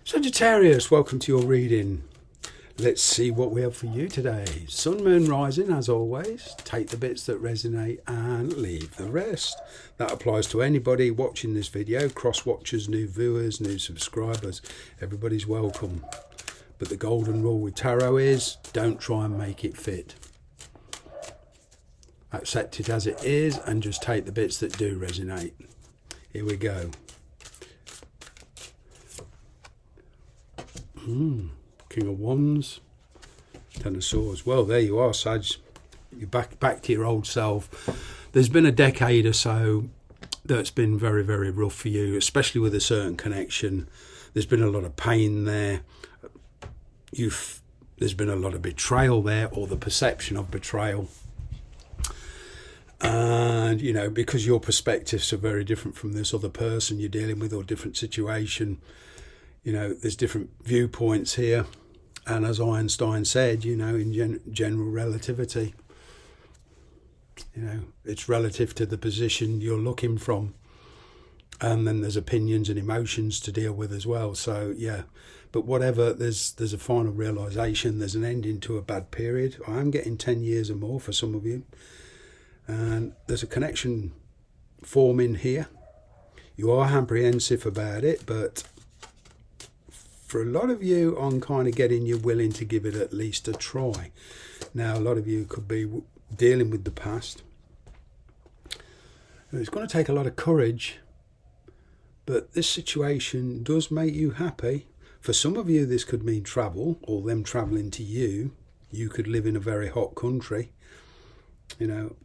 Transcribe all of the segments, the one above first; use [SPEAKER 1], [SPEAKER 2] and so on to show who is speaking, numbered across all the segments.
[SPEAKER 1] Sagittarius, welcome to your reading. Let's see what we have for you today. Sun, Moon, Rising, as always. Take the bits that resonate and leave the rest. That applies to anybody watching this video, cross-watchers, new viewers, new subscribers. Everybody's welcome. But the golden rule with tarot is, don't try and make it fit. Accept it as it is and just take the bits that do resonate. Here we go. King of Wands, Ten of Swords. Well, there you are, Sag. You're back to your old self. There's been a decade or so that's been very, very rough for you, especially with a certain connection. There's been a lot of pain there. There's been a lot of betrayal there, or the perception of betrayal. And, you know, because your perspectives are very different from this other person you're dealing with, or different situation, you know, there's different viewpoints here. And as Einstein said, you know, in general relativity, you know, it's relative to the position you're looking from. And then there's opinions and emotions to deal with as well. So, yeah, but whatever, there's a final realisation. There's an ending to a bad period. I am getting 10 years or more for some of you. And there's a connection forming here. You are apprehensive about it, but for a lot of you, I'm kind of getting you willing to give it at least a try. Now, a lot of you could be dealing with the past. And it's going to take a lot of courage, but this situation does make you happy. For some of you, this could mean travel, or them travelling to you. You could live in a very hot country. You know,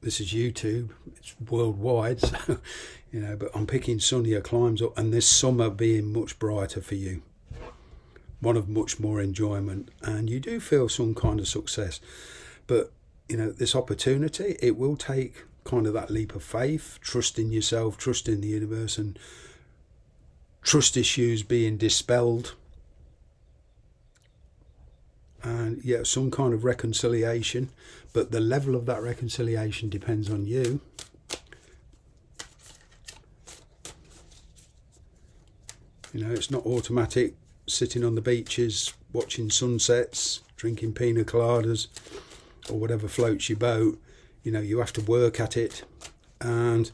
[SPEAKER 1] this is YouTube, it's worldwide, so, you know, but I'm picking sunnier climes up, and this summer being much brighter for you. One of much more enjoyment, and you do feel some kind of success. But, you know, this opportunity, it will take kind of that leap of faith, trust in yourself, trust in the universe, and trust issues being dispelled. And, yeah, some kind of reconciliation, but the level of that reconciliation depends on you. You know, it's not automatic. Sitting on the beaches, watching sunsets, drinking pina coladas, or whatever floats your boat. You know, you have to work at it, and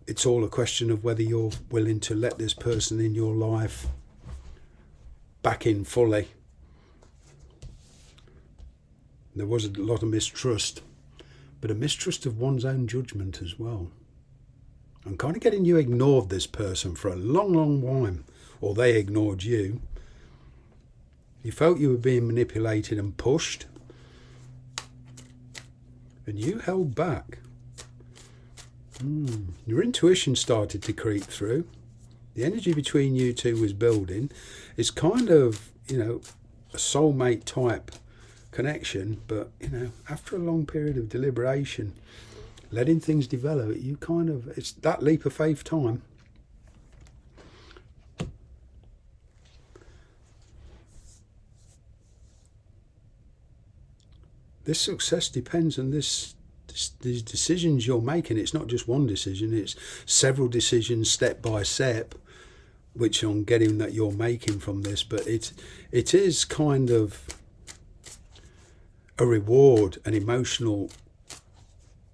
[SPEAKER 1] it's all a question of whether you're willing to let this person in your life back in fully. There was a lot of mistrust, but a mistrust of one's own judgment as well. I'm kind of getting you ignored this person for a long, long time. Or they ignored you. You felt you were being manipulated and pushed, and you held back. Your intuition started to creep through. The energy between you two was building. It's kind of, you know, a soulmate type connection, but, you know, after a long period of deliberation, letting things develop, you kind of, it's that leap of faith time. This success depends on these decisions you're making. It's not just one decision, it's several decisions step by step, which I'm getting that you're making from this. But it is kind of a reward, an emotional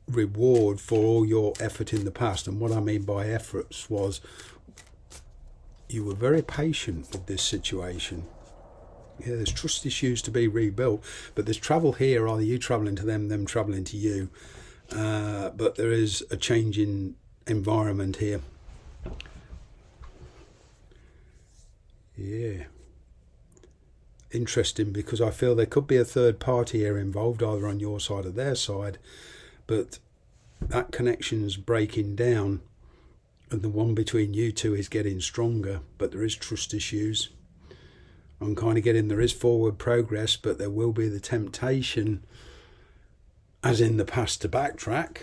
[SPEAKER 1] reward for all your effort in the past. And what I mean by efforts was you were very patient with this situation. Yeah, there's trust issues to be rebuilt, but there's travel here, either you travelling to them travelling to you, but there is a change in environment here. Yeah. Interesting, because I feel there could be a third party here involved, either on your side or their side, but that connection's breaking down, and the one between you two is getting stronger, but there is trust issues. I'm kind of getting there is forward progress, but there will be the temptation, as in the past, to backtrack.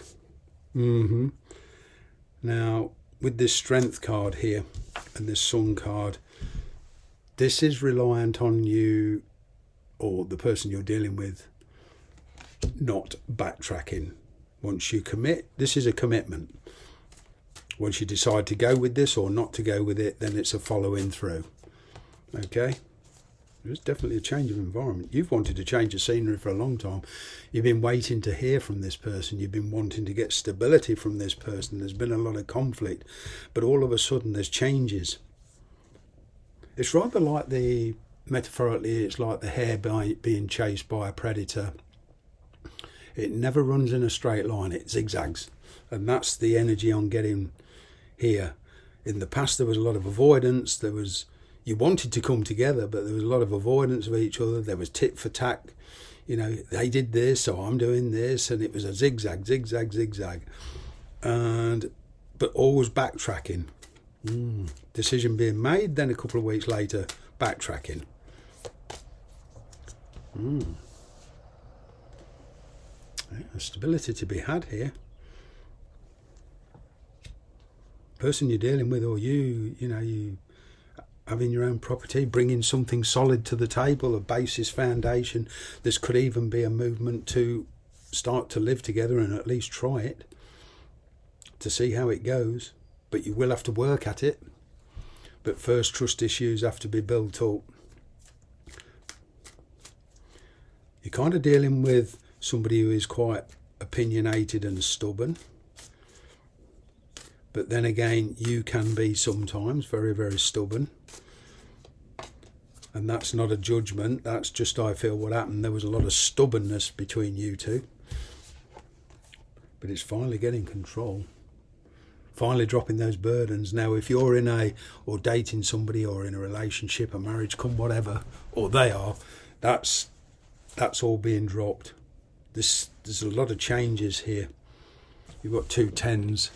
[SPEAKER 1] Now, with this Strength card here and this Sun card, this is reliant on you, or the person you're dealing with, not backtracking. Once you commit, this is a commitment. Once you decide to go with this or not to go with it, then it's a following through. Okay. There's definitely a change of environment. You've wanted to change the scenery for a long time. You've been waiting to hear from this person. You've been wanting to get stability from this person. There's been a lot of conflict. But all of a sudden there's changes. It's rather like metaphorically, it's like the hare being chased by a predator. It never runs in a straight line. It zigzags. And that's the energy I'm getting here. In the past there was a lot of avoidance. You wanted to come together, but there was a lot of avoidance of each other. There was tit for tat. They did this, so I'm doing this, and it was a zigzag, zigzag, zigzag. But always backtracking. Decision being made, then a couple of weeks later, backtracking. Stability to be had here. Person you're dealing with, or you having your own property, bringing something solid to the table, a basis foundation. This could even be a movement to start to live together and at least try it to see how it goes. But you will have to work at it. But first, trust issues have to be built up. You're kind of dealing with somebody who is quite opinionated and stubborn. But then again, you can be sometimes very, very stubborn. And that's not a judgment. That's just, I feel, what happened. There was a lot of stubbornness between you two. But it's finally getting control. Finally dropping those burdens. Now, if you're or dating somebody, or in a relationship, a marriage, come whatever, or they are, that's all being dropped. There's a lot of changes here. You've got 2 10s.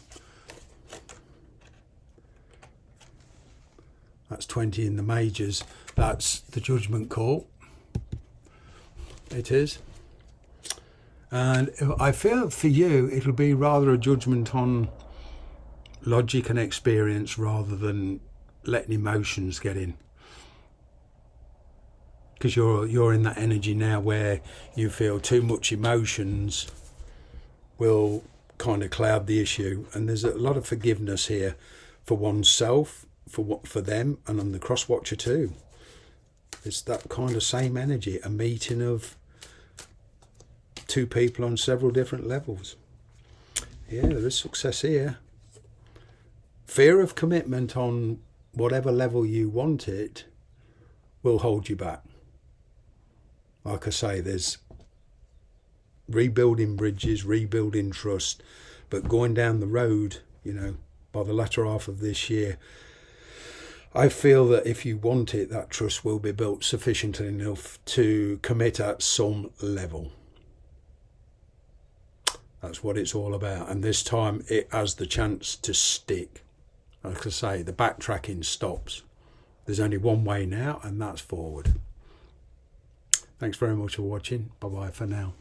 [SPEAKER 1] That's 20 in the majors. That's the judgment call. It is. And I feel for you, it'll be rather a judgment on logic and experience rather than letting emotions get in. Because you're in that energy now where you feel too much emotions will kind of cloud the issue. And there's a lot of forgiveness here for oneself, for them, and on the cross watcher too. It's that kind of same energy, a meeting of 2 people on several different levels. Yeah, there is success here. Fear of commitment on whatever level you want it will hold you back. Like I say, there's rebuilding bridges, rebuilding trust, but going down the road, by the latter half of this year, I feel that if you want it, that trust will be built sufficiently enough to commit at some level. That's what it's all about. And this time it has the chance to stick. Like I say, the backtracking stops. There's only one way now, and that's forward. Thanks very much for watching. Bye-bye for now.